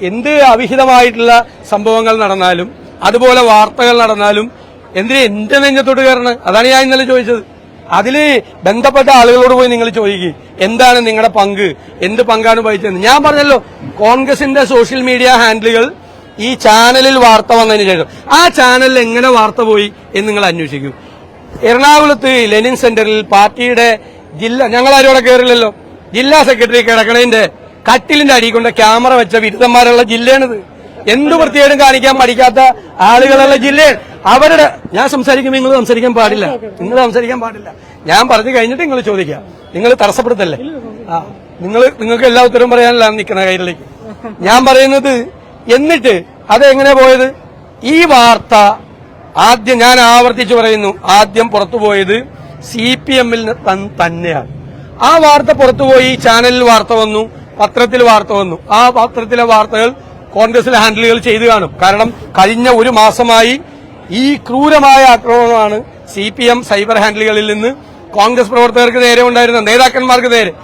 എന്ത് അവിഹിതമായിട്ടുള്ള സംഭവങ്ങൾ നടന്നാലും അതുപോലെ വാർത്തകൾ നടന്നാലും എന്തിനാ എന്റെ നെഞ്ചത്തോട്ട് കയറണം? അതാണ് ഞാൻ ഇന്നലെ ചോദിച്ചത്. അതില് ബന്ധപ്പെട്ട ആളുകളോട് പോയി നിങ്ങൾ ചോദിക്കുക, എന്താണ് നിങ്ങളുടെ പങ്ക്, എന്ത് പങ്കാണ് വഹിച്ചത്. ഞാൻ പറഞ്ഞല്ലോ, കോൺഗ്രസിന്റെ സോഷ്യൽ മീഡിയ ഹാൻഡിലുകൾ ഈ ചാനലിൽ വാർത്ത വന്നതിന് ശേഷം ആ ചാനലിൽ എങ്ങനെ വാർത്ത പോയി എന്ന് നിങ്ങൾ അന്വേഷിക്കൂ. എറണാകുളത്ത് ലെനിൻ സെന്ററിൽ പാർട്ടിയുടെ ഞങ്ങളാരും അവിടെ കയറില്ലല്ലോ, ജില്ലാ സെക്രട്ടറി കിടക്കണതിന്റെ കട്ടിലിന്റെ അടി കൊണ്ട് ക്യാമറ വെച്ച വിരുദ്ധന്മാരുള്ള ജില്ലയാണിത്. എന്ത് വൃത്തികേടും കാണിക്കാൻ പഠിക്കാത്ത ആളുകളുള്ള ജില്ലയാണ് അവരുടെ. ഞാൻ സംസാരിക്കുമ്പോൾ നിങ്ങൾ സംസാരിക്കാൻ പാടില്ല, ഞാൻ പറഞ്ഞു കഴിഞ്ഞിട്ട് നിങ്ങൾ ചോദിക്കാം. നിങ്ങൾ തടസ്സപ്പെടുത്തല്ലേ? നിങ്ങൾക്ക് എല്ലാ ഉത്തരവും പറയാനല്ല നിൽക്കുന്ന കയ്യിലേക്ക്. ഞാൻ പറയുന്നത്, എന്നിട്ട് അതെങ്ങനെ പോയത്? ഈ വാർത്ത ആദ്യം, ഞാൻ ആവർത്തിച്ചു പറയുന്നു, ആദ്യം പുറത്തുപോയത് CPM-ൽ തന്നെയാണ്. ആ വാർത്ത പുറത്തുപോയി, ചാനലിൽ വാർത്ത വന്നു, പത്രത്തിൽ വാർത്ത വന്നു. ആ പത്രത്തിലെ വാർത്തകൾ കോൺഗ്രസിലെ ഹാൻഡിലുകൾ ചെയ്തു കാണും. കാരണം കഴിഞ്ഞ ഒരു മാസമായി ഈ ക്രൂരമായ ആക്രമണമാണ് CPM സൈബർ ഹാൻഡിലുകളിൽ നിന്ന് കോൺഗ്രസ് പ്രവർത്തകർക്ക് നേരെ ഉണ്ടായിരുന്ന, നേതാക്കന്മാർക്ക് നേരെ.